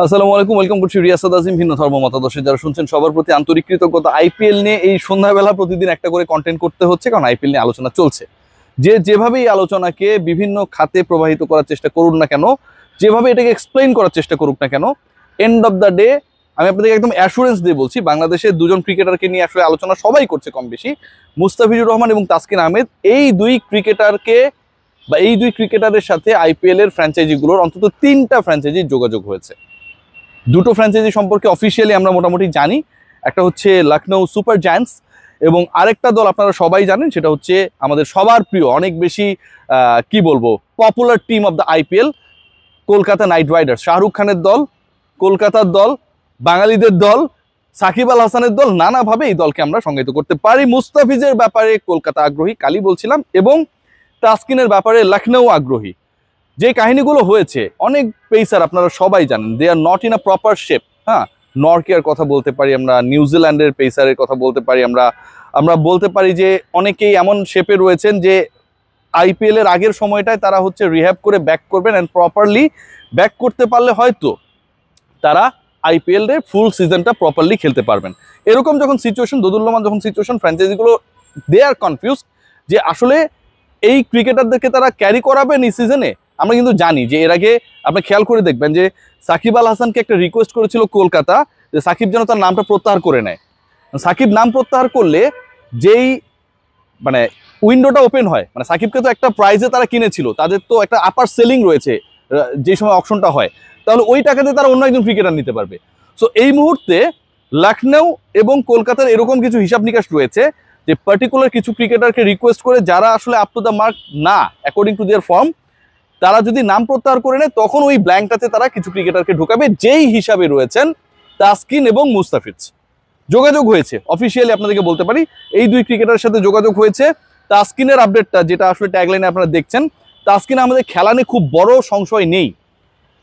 আসসালামু আলাইকুম, ওয়েলকাম করছি রিয়াসাদ আজিম। ভিন্ন ধর্ম মতাদর্শে যারা শুনছেন সবার প্রতি আন্তরিক কৃতজ্ঞতা। আইপিএল নিয়ে এই সন্ধ্যাবেলা প্রতিদিন একটা করে কন্টেন্ট করতে হচ্ছে, কারণ আইপিএল নিয়ে আলোচনা চলছে। যেভাবেই আলোচনাকে বিভিন্ন খাতে প্রবাহিত করার চেষ্টা করুন না কেন, যেভাবে এটাকে এক্সপ্লেইন করার চেষ্টা করুক না কেন, এন্ড অফ দ্য ডে আমি আপনাদেরকে একদম অ্যাসুরেন্স দিয়ে বলছি, বাংলাদেশের দুজন ক্রিকেটারকে নিয়ে আসলে আলোচনা সবাই করছে কম বেশি, মুস্তাফিজুর রহমান এবং তাসকিন আহমেদ। এই দুই ক্রিকেটারকে বা এই দুই ক্রিকেটারের সাথে আইপিএল এর ফ্র্যাঞ্চাইজিগুলোর অন্তত 3টা ফ্র্যাঞ্চাইজির যোগাযোগ হয়েছে। দুটো ফ্র্যাঞ্চাইজি সম্পর্কে অফিসিয়ালি আমরা মোটামুটি জানি। একটা হচ্ছে লখনৌ সুপার জায়ান্টস এবং আরেকটা দল আপনারা সবাই জানেন, সেটা হচ্ছে আমাদের সবার প্রিয়, অনেক বেশি কি বলবো, popular team of the IPL, Kolkata Knight Riders. Shahrukh খানের দল, কলকাতার দল, বাঙালিদের দল, সাকিব আল হাসানের দল, নানাভাবে এই দলকে আমরা সংজ্ঞায়িত করতে পারি। মুস্তাফিজের ব্যাপারে কলকাতা আগ্রহী, কালই বলছিলাম, এবং তাসকিনের ব্যাপারে লখনৌ আগ্রহী। যে কাহিনীগুলো হয়েছে, অনেক পেসার আপনারা সবাই জানেন, they are not in a proper shape. হ্যাঁ, নরকের কথা বলতে পারি আমরা, নিউজিল্যান্ডের পেসারের কথা বলতে পারি আমরা বলতে পারি যে অনেকেই এমন শেপে রয়েছেন যে আইপিএল এর আগের সময়টায় তারা হচ্ছে রিহ্যাব করে ব্যাক করবেন, অ্যান্ড প্রপারলি ব্যাক করতে পারলে হয়তো তারা আইপিএল এর ফুল সিজনটা প্রপারলি খেলতে পারবেন। এরকম যখন সিচুয়েশন, দোদুল্যমান যখন সিচুয়েশন, ফ্র্যাঞ্চাইজিগুলো দে আর কনফিউজ যে আসলে এই ক্রিকেটারদেরকে তারা ক্যারি করাবেন এই সিজনে। আমরা কিন্তু জানি যে এর আগে আপনি খেয়াল করে দেখবেন যে সাকিব আল হাসানকে একটা রিকোয়েস্ট করেছিল কলকাতা যে সাকিব যেন তার নামটা প্রত্যাহার করে নেয়। সাকিব নাম প্রত্যাহার করলে যেই মানে উইন্ডোটা ওপেন হয়, মানে সাকিবকে তো একটা প্রাইজে তারা কিনেছিল, তাদের তো একটা আপার সেলিং রয়েছে যে সময় অকশনটা হয়, তাহলে ওই টাকাতে তারা অন্য একজন ক্রিকেটার নিতে পারবে। সো এই মুহূর্তে লখনৌ এবং কলকাতার এরকম কিছু হিসাব নিকাশ রয়েছে যে পার্টিকুলার কিছু ক্রিকেটারকে রিকোয়েস্ট করে, যারা আসলে আপ টু দ্য মার্ক না অ্যাকর্ডিং টু দেয়ার ফর্ম, তারা যদি নাম প্রত্যাহার করে নেয় তখন ওই ব্ল্যাঙ্কটাতে তারা কিছু ক্রিকেটারকে ঢোকাবে, যেই হিসাবে রয়েছেন তাসকিন এবং মুস্তাফিজ। যোগাযোগ হয়েছে অফিসিয়ালি, আপনাদেরকে বলতে পারি এই দুই ক্রিকেটারের সাথে যোগাযোগ হয়েছে। তাসকিনের আপডেটটা যেটা আসলে ট্যাগলাইনে আপনারা দেখছেন, তাসকিন আমাদের খেলা নিয়ে খুব বড় সংশয় নেই।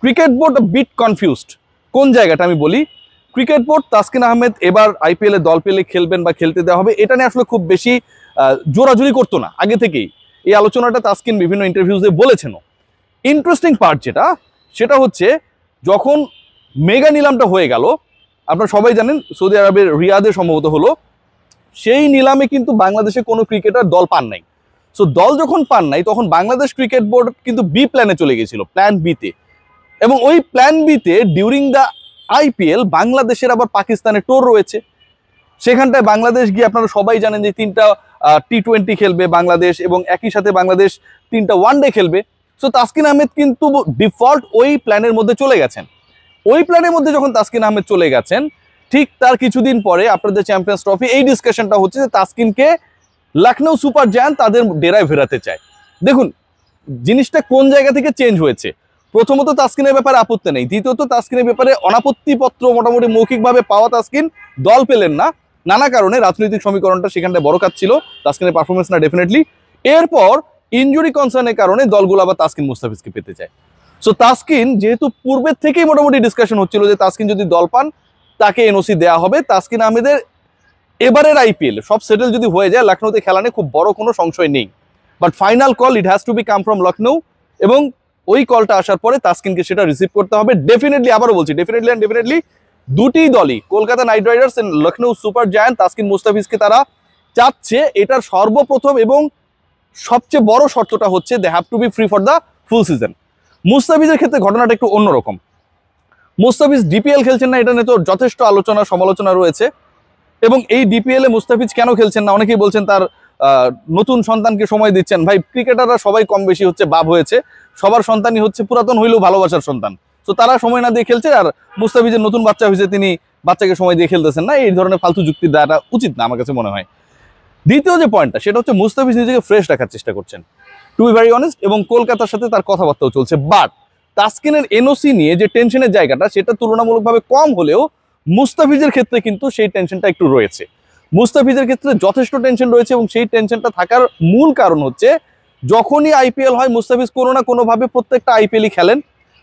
Cricket board bit confused. কোন জায়গাটা আমি বলি, ক্রিকেট বোর্ড তাসকিন আহমেদ এবার আইপিএল এ দল পেলে খেলবেন বা খেলতে দেওয়া হবে, এটা নিয়ে আসলে খুব বেশি জোরাজুরি করতো না আগে থেকেই। এই আলোচনাটা তাসকিন বিভিন্ন ইন্টারভিউজে বলেছেন। ইন্টারেস্টিং পার্ট সেটা হচ্ছে যখন মেগা নিলামটা হয়ে গেল, আপনারা সবাই জানেন সৌদি আরবের রিয়াদে সম্ভবত হলো, সেই নিলামে কিন্তু বাংলাদেশে কোনো ক্রিকেটার দল পান নাই। সো দল যখন পান নাই তখন বাংলাদেশ ক্রিকেট বোর্ড কিন্তু বি প্ল্যানে চলে গেছিল, প্ল্যান বিতে, এবং ওই প্ল্যান বিতে ডিউরিং দ্য আইপিএল বাংলাদেশের আবার পাকিস্তানে টোর রয়েছে। সেখানটায় বাংলাদেশ গিয়ে আপনারা সবাই জানেন যে 3টা টি-20 খেলবে বাংলাদেশ, এবং একই সাথে বাংলাদেশ 3টা ওয়ানডে খেলবে। সো তাসকিন আহমেদ কিন্তু ডিফল্ট ওই প্ল্যানের মধ্যে চলে গেছেন। ওই প্ল্যানের মধ্যে যখন তাসকিন আহমেদ চলে গেছেন, ঠিক তার কিছুদিন পরে আপনাদের চ্যাম্পিয়ন্স ট্রফি এই ডিসকাশনটা হচ্ছে যে তাসকিনকে লখনৌ সুপার জায়ান্ট তাদের ডেরায় ফেরাতে চায়। দেখুন জিনিসটা কোন জায়গা থেকে চেঞ্জ হয়েছে। প্রথমত তাসকিনের ব্যাপারে আপত্তি নেই, দ্বিতীয়ত তাসকিনের ব্যাপারে অনাপত্তিপত্র মোটামুটি মৌখিকভাবে পাওয়া তাসকিন দল পেলেন না, নানা কারণে। রাজনৈতিক সমীকরণটা সেখানটায় বড় কাজ ছিল, তাসকিনের পারফরমেন্স না ডেফিনেটলি। এরপর ইনজুরি কনসার্নের কারণে দলগুলো আবার তাসকিন মুস্তাফিজকে পেতে চায়। সো তাসকিন যেহেতু পূর্বের থেকেই মোটামুটি ডিসকাশন হচ্ছিল যে তাসকিন যদি দল পান তাকে এনওসি দেওয়া হবে, তাসকিন আহমেদের এবারের আইপিএল সব সেটেল যদি হয়ে যায়, লখনৌতে খেলা নিয়ে খুব বড় কোনো সংশয় নেই। But final call it has to be come from Lucknow, এবং ওই কলটা আসার পরে তাসকিনকে সেটা রিসিভ করতে হবে ডেফিনেটলি। আবারও বলছি ডেফিনেটলি অ্যান্ড ডেফিনেটলি দুটি দলই, Kolkata Knight Riders and Lucknow Super Giant, Taskin মুস্তাফিজকে তারা চাচ্ছে। এটার সর্বপ্রথম এবং সবচেয়ে বড় শর্তটা হচ্ছে they have to be free for the full season. মুস্তাফিজের ক্ষেত্রে ঘটনাটা একটু অন্যরকম। মুস্তাফিজ ডিপিএল খেলছেন না, এটা নিয়ে তো যথেষ্ট আলোচনা সমালোচনা রয়েছে। এবং এই ডিপিএল এ মুস্তাফিজ কেন খেলছেন না, অনেকেই বলছেন তার নতুন সন্তানকে সময় দিচ্ছেন। ভাই, ক্রিকেটাররা সবাই কম বেশি হচ্ছে বাপ হয়েছে, সবার সন্তানই হচ্ছে পুরাতন হইলেও ভালোবাসার সন্তান। তো তারা সময় না দিয়ে খেলছে, আর মুস্তাফিজের নতুন বাচ্চা হয়েছে, তিনি বাচ্চাকে সময় দিয়ে খেলতেছেন না। এই ধরনের ফালতু যুক্তি দেওয়াটা উচিত না আমার কাছে মনে হয়। দ্বিতীয় যে পয়েন্টটা সেটা হচ্ছে মুস্তাফিজ নিজেকে ফ্রেশ রাখার চেষ্টা করছেন, টু বি ভেরি অনেস্ট, এবং কলকাতার সাথে তার কথাবার্তাও চলছে। বাট তাসকিনের এনওসি নিয়ে যে টেনশনের জায়গাটা সেটা তুলনামূলকভাবে কম হলেও মুস্তাফিজের ক্ষেত্রে কিন্তু সেই টেনশনটা একটু রয়েছে। মুস্তাফিজের ক্ষেত্রে যথেষ্ট টেনশন রয়েছে, এবং সেই টেনশনটা থাকার মূল কারণ হচ্ছে যখনই আইপিএল হয় মুস্তাফিজ কোনো না কোনোভাবে প্রত্যেকটা আইপিএলই খেলেন।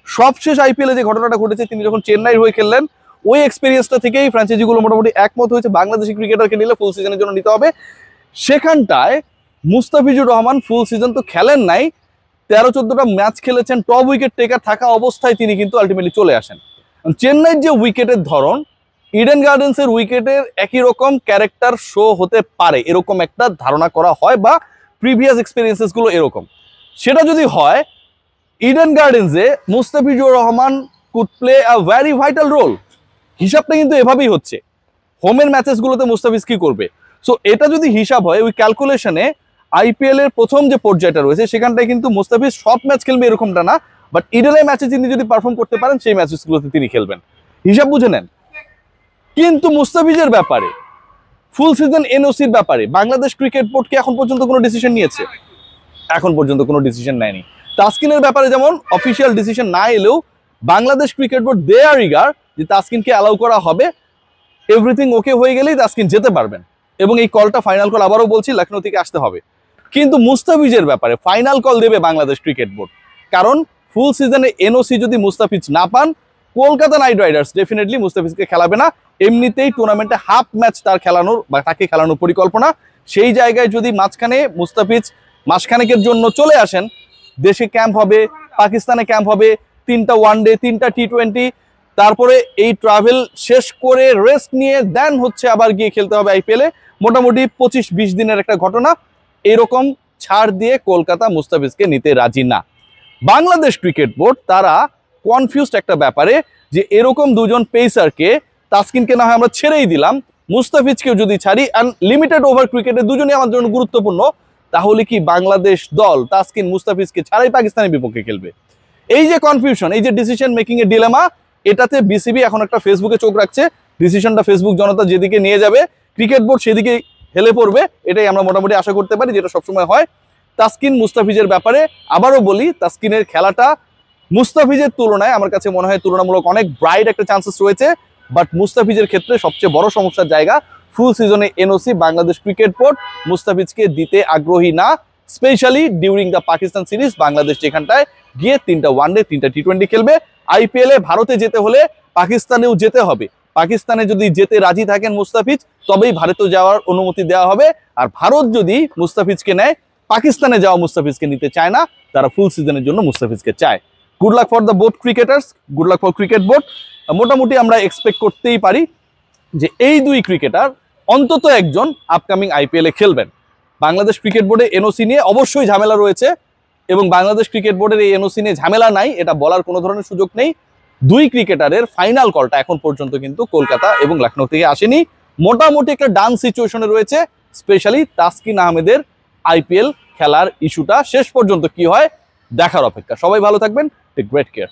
সবশেষ আইপিএলে যে ঘটনাটা ঘটেছে, তিনি যখন চেন্নাইয়ের হয়ে খেললেন, ওই এক্সপিরিয়েন্সটা থেকেই ফ্র্যাঞ্চাইজিগুলো মোটামুটি একমত হয়েছে বাংলাদেশি ক্রিকেটারকে নিলে ফুল সিজনের জন্য নিতে হবে। সেখানটায় মুস্তাফিজুর রহমান ফুল সিজন তো খেলেন নাই, 13-14টা ম্যাচ খেলেছেন, টপ উইকেট টেকার থাকা অবস্থায় তিনি কিন্তু আলটিমেটলি চলে আসেন। চেন্নাইয়ের যে উইকেটের ধরন, ইডেন গার্ডেন্সের উইকেটের একই রকম ক্যারেক্টার শো হতে পারে এরকম একটা ধারণা করা হয়, বা প্রিভিয়াস এক্সপিরিয়েন্সেস গুলো এরকম। সেটা যদি হয়, ইডেন গার্ডেন্সে Mustafizur Rahman could play a very vital role. হিসাবটা কিন্তু এভাবেই হচ্ছে, হোমের ম্যাচেসগুলোতে মুস্তাফিজ কি করবে। সো এটা যদি হিসাব হয়, ওই ক্যালকুলেশনে আইপিএল এর প্রথম যে পর্যায়টা রয়েছে সেখানটায় কিন্তু মুস্তাফিজ সব ম্যাচ খেলবে এরকমটা না, বাট ইডেনের ম্যাচে তিনি যদি পারফর্ম করতে পারেন সেই ম্যাচেসগুলোতে তিনি খেলবেন, হিসাব বুঝে নেন। কিন্তু মুস্তাফিজের ব্যাপারে, ফুল সিজন এনওসির ব্যাপারে বাংলাদেশ ক্রিকেট বোর্ড কি এখন পর্যন্ত কোনো ডিসিশন নিয়েছে? এখন পর্যন্ত কোনো ডিসিশন নেয়নি। তাসকিনের ব্যাপারে যেমন অফিসিয়াল ডিসিশন না এলেও Bangladesh cricket board they are eager যে তাসকিনকে অ্যালাউ করা হবে, এভরিথিং ওকে হয়ে গেলেই তাসকিন যেতে পারবেন, এবং এই কলটা ফাইনাল কল আবারও বলছি লখনৌ থেকে আসতে হবে। কিন্তু মুস্তাফিজের ব্যাপারে ফাইনাল কল দেবে বাংলাদেশ ক্রিকেট বোর্ড, কারণ ফুল সিজনে এনওসি যদি মুস্তাফিজ না পান, কলকাতা নাইট রাইডার্স ডেফিনেটলি মুস্তাফিজকে খেলাবে না। এমনিতেই টুর্নামেন্টে হাফ ম্যাচ তার খেলানোর বা তাকে খেলানোর পরিকল্পনা, সেই জায়গায় যদি মাঝখানে মুস্তাফিজ মাসখানেকের জন্য চলে আসেন, দেশে ক্যাম্প হবে, পাকিস্তানে ক্যাম্প হবে, 3টা ওয়ানডে 3টা টি20, তারপরে এই ট্রাভেল শেষ করে রেস্ট নিয়ে দেন হচ্ছে আবার গিয়ে খেলতে হবে আইপিএলে, মোটামুটি 25-20 দিনের একটা ঘটনা। এরকম ছাড় দিয়ে কলকাতা মুস্তাফিজকে নিতে রাজি না। বাংলাদেশ ক্রিকেট বোর্ড তারা কনফিউজড একটা ব্যাপারে, যে এরকম দুজন পেসারকে, তাসকিনকে না হয় আমরা ছেড়েই দিলাম, মুস্তাফিজকেও যদি ছাড়ি, অ্যান্ড লিমিটেড ওভার ক্রিকেটে দুজনই আমার জন্য গুরুত্বপূর্ণ, তাহলে কি বাংলাদেশ দল তাসকিন মুস্তাফিজকে ছাড়াই পাকিস্তানের বিপক্ষে খেলবে? এই যে কনফিউশন, এই যে ডিসিশন মেকিং এর ডিলেমা, এটাতে বিসিবি এখন একটা ফেসবুকে চোখ রাখছে। ডিসিশনটা ফেসবুক জনতা যেদিকে নিয়ে যাবে, ক্রিকেট বোর্ড সেদিকে হেলে পড়বে, এটাই আমরা মোটামুটি আশা করতে পারি, যেটা সবসময় হয়। তাসকিন মুস্তাফিজের ব্যাপারে আবারও বলি, তাসকিনের খেলাটা মুস্তাফিজের তুলনায় আমার কাছে মনে হয় তুলনামূলক অনেক ব্রাইট একটা চান্সেস রয়েছে, বাট মুস্তাফিজের ক্ষেত্রে সবচেয়ে বড় সমস্যার জায়গা, ফুল সিজনে এনওসি বাংলাদেশ ক্রিকেট বোর্ড মুস্তাফিজকে দিতে আগ্রহী না, specially during the Pakistan series. Bangladesh যেখানটায় গিয়ে 3টা ওয়ানডে 3টা টি20 খেলবে, আইপিএলে ভারতে যেতে হলে পাকিস্তানেও যেতে হবে। পাকিস্তানে যদি যেতে রাজি থাকেন মুস্তাফিজ, তবেই ভারতে যাওয়ার অনুমতি দেওয়া হবে। আর ভারত যদি মুস্তাফিজকে নেয়, পাকিস্তানে যাওয়া মুস্তাফিজকে নিতে চায় না, তারা ফুল সিজনের জন্য মুস্তাফিজকে চায়। Good luck for the both cricketers, good luck for cricket board. মোটামুটি আমরা এক্সপেক্ট করতেই পারি যে এই দুই ক্রিকেটার অন্তত একজন আপকামিং আইপিএলে খেলবেন। বাংলাদেশ ক্রিকেট বোর্ডে এনওসি নিয়ে অবশ্যই ঝামেলা রয়েছে, এবং বাংলাদেশ ক্রিকেট বোর্ডের এই এনওসি নিয়ে ঝামেলা নাই এটা বলার কোনো ধরনের সুযোগ নেই। দুই ক্রিকেটারের ফাইনাল কলটা এখন পর্যন্ত কিন্তু কলকাতা এবং লখনৌ থেকে আসেনি। মোটামুটি একটা ডান সিচুয়েশনে রয়েছে, স্পেশালি তাসকিন আহমেদের আইপিএল খেলার ইস্যুটা শেষ পর্যন্ত কি হয় দেখার অপেক্ষা। সবাই ভালো থাকবেন, টেক গ্রেট কেয়ার।